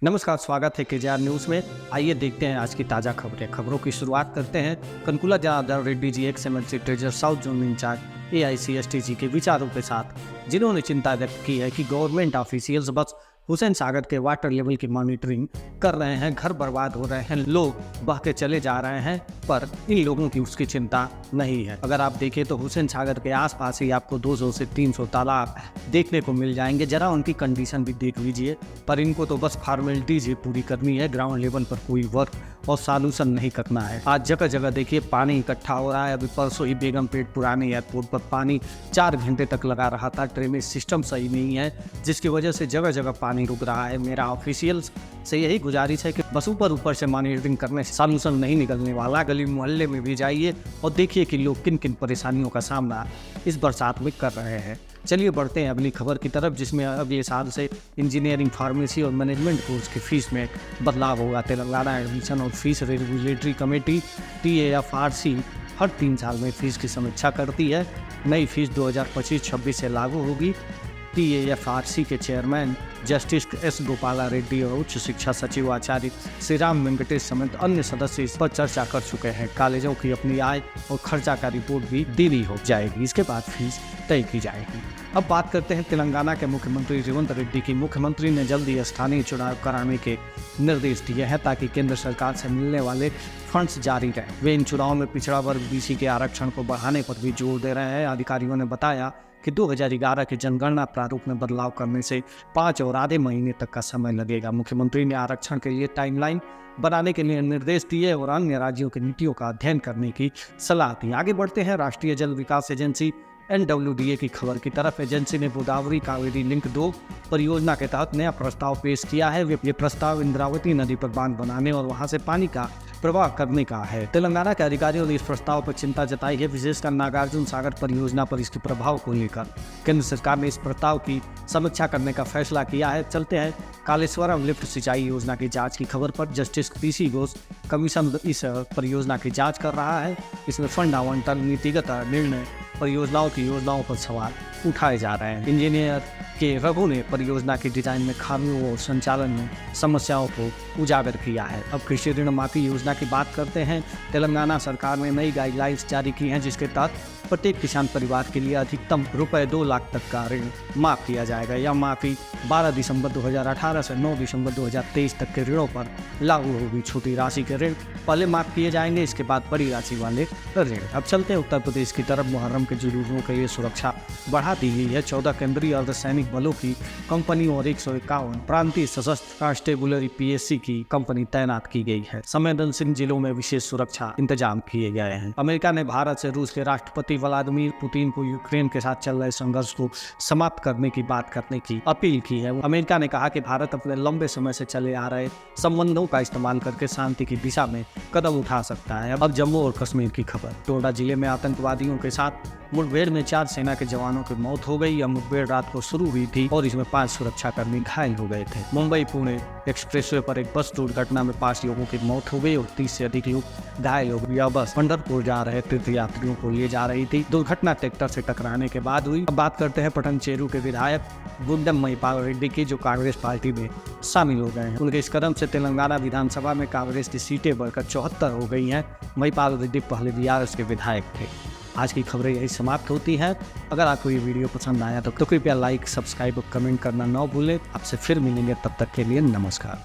नमस्कार, स्वागत है केजीआर न्यूज़ में। आइए देखते हैं आज की ताज़ा खबरों की शुरुआत करते हैं Kanakula Janardhan Reddy ji, ex MLC treasurer south zone in charge AICST के विचारों के साथ, जिन्होंने चिंता व्यक्त की है कि गवर्नमेंट ऑफिशियल्स बस हुसैन सागर के वाटर लेवल की मॉनिटरिंग कर रहे हैं, घर बर्बाद हो रहे हैं, लोग बह के चले जा रहे हैं, पर इन लोगों की उसकी चिंता नहीं है। अगर आप देखें तो हुसैन सागर के आसपास ही आपको 200 से 300 तालाब देखने को मिल जाएंगे। जरा उनकी कंडीशन भी देख लीजिए, पर इनको तो बस फॉर्मेलिटीज ही पूरी करनी है, ग्राउंड लेवल पर कोई वर्क और सॉल्यूशन नहीं करना है। आज जगह जगह देखिए पानी इकट्ठा हो रहा है। अभी परसों ही बेगमपेट पुराने एयरपोर्ट पर पानी 4 घंटे तक लगा रहा था। ड्रेनेज सिस्टम सही नहीं है, जिसकी वजह से जगह जगह पानी रुक रहा है। मेरा ऑफिशियल्स से यही गुजारिश है कि बस ऊपर से मॉनिटरिंग करने से सॉल्यूशन नहीं निकलने वाला। गली मोहल्ले में भी जाइए और देखिए कि लोग किन किन परेशानियों का सामना इस बरसात में कर रहे हैं। चलिए बढ़ते हैं अगली खबर की तरफ, जिसमें अगले साल से इंजीनियरिंग, फार्मेसी और मैनेजमेंट कोर्स की फीस में बदलाव होगा। तेलंगाना एडमिशन और फीस रेगुलेटरी कमेटी TAFRC हर 3 साल में फीस की समीक्षा करती है। नई फीस 2025-26 से लागू होगी। TAFRC के chairman justice S Gopala Reddy और उच्च शिक्षा सचिव आचार्य श्री राम वेंकटेश समेत अन्य सदस्य इस पर चर्चा कर चुके हैं। कॉलेजों की अपनी आय और खर्चा का रिपोर्ट भी देनी हो जाएगी, इसके बाद फीस तय की जाएगी। अब बात करते हैं तेलंगाना के मुख्यमंत्री रेवंत रेड्डी की। मुख्यमंत्री ने जल्दी स्थानीय चुनाव कराने के निर्देश दिए हैं ताकि केंद्र सरकार से मिलने वाले फंड्स जारी रहें। वे इन चुनाव में पिछड़ा वर्ग BC के आरक्षण को बढ़ाने पर भी जोर दे रहे हैं। अधिकारियों ने बताया कि 2011 के जनगणना प्रारूप में बदलाव करने से 5 और आधे महीने तक का समय लगेगा। मुख्यमंत्री ने आरक्षण के लिए टाइमलाइन बनाने के लिए निर्देश दिए और अन्य राज्यों की नीतियों का अध्ययन करने की सलाह दी। आगे बढ़ते हैं राष्ट्रीय जल विकास एजेंसी NWDA की खबर की तरफ। एजेंसी ने गोदावरी कावेरी लिंक 2 परियोजना के तहत नया प्रस्ताव पेश किया है। ये प्रस्ताव इंद्रावती नदी पर बांध बनाने और वहां से पानी का प्रवाह करने का है। तेलंगाना के अधिकारियों ने इस प्रस्ताव पर चिंता जताई है, विशेषकर नागार्जुन सागर परियोजना पर इसके प्रभाव को लेकर। केंद्र सरकार ने इस प्रस्ताव की समीक्षा करने का फैसला किया है। चलते हैं कालेश्वरम लिफ्ट सिंचाई योजना की जांच की खबर पर। जस्टिस PC घोष कमीशन इस परियोजना की जांच कर रहा है। इसमें फंड आवंटन, नीतिगत निर्णय, परियोजनाओं की योजनाओं पर सवाल उठाए जा रहे हैं। इंजीनियर के रघु ने परियोजना की डिजाइन में खामियों और संचालन में समस्याओं को उजागर किया है। अब कृषि ऋण माफी योजना की बात करते हैं। तेलंगाना सरकार ने नई गाइडलाइंस जारी की हैं, जिसके तहत प्रत्येक किसान परिवार के लिए अधिकतम ₹2 लाख तक का ऋण माफ किया जाएगा। यह माफी 12 दिसंबर 2018 से 9 दिसंबर 2023 तक के ऋणों पर लागू होगी। छोटी राशि के ऋण पहले माफ किए जाएंगे, इसके बाद बड़ी राशि वाले ऋण। अब चलते हैं उत्तर प्रदेश की तरफ। मुहर्रम के जुलूसों के लिए सुरक्षा बढ़ा दी गई है। 14 केंद्रीय अर्धसैनिक बलों की कंपनी और 151 प्रांतीय सशस्त्र कांस्टेबुलरी PSC की कंपनी तैनात की गई है। संवेदनशील जिलों में विशेष सुरक्षा इंतजाम किए गए हैं। अमेरिका ने भारत से रूस के राष्ट्रपति व्लादिमीर पुतिन को यूक्रेन के साथ चल रहे संघर्ष को समाप्त करने की बात करने की अपील की है। अमेरिका ने कहा कि भारत अपने लंबे समय से चले आ रहे संबंधों का इस्तेमाल करके शांति की दिशा में कदम उठा सकता है। अब जम्मू और कश्मीर की खबर। डोडा जिले में आतंकवादियों के साथ मुठभेड़ में 4 सेना के जवानों की मौत हो गई। यह मुठभेड़ रात को शुरू हुई थी और इसमें 5 सुरक्षाकर्मी घायल हो गए थे। मुंबई पुणे एक्सप्रेसवे पर एक बस दुर्घटना में 5 लोगों की मौत हो गई और 30 से अधिक लोग घायल हो गए। यह बस पंढरपुर जा रहे तीर्थयात्रियों को ले जा रही थी। दुर्घटना ट्रैक्टर से टकराने के बाद हुई। अब बात करते हैं पटनचेरू के विधायक गुंडम महिपाल रेड्डी की, जो कांग्रेस पार्टी में शामिल हो गए हैं। उनके इस कदम से तेलंगाना विधानसभा में कांग्रेस की सीटें बढ़कर 74 हो गई हैं। महिपाल रेड्डी पहले BRS के विधायक थे। आज की खबरें यही समाप्त होती हैं। अगर आपको ये वीडियो पसंद आया तो कृपया लाइक, सब्सक्राइब और कमेंट करना न भूलें। आपसे फिर मिलेंगे, तब तक के लिए नमस्कार।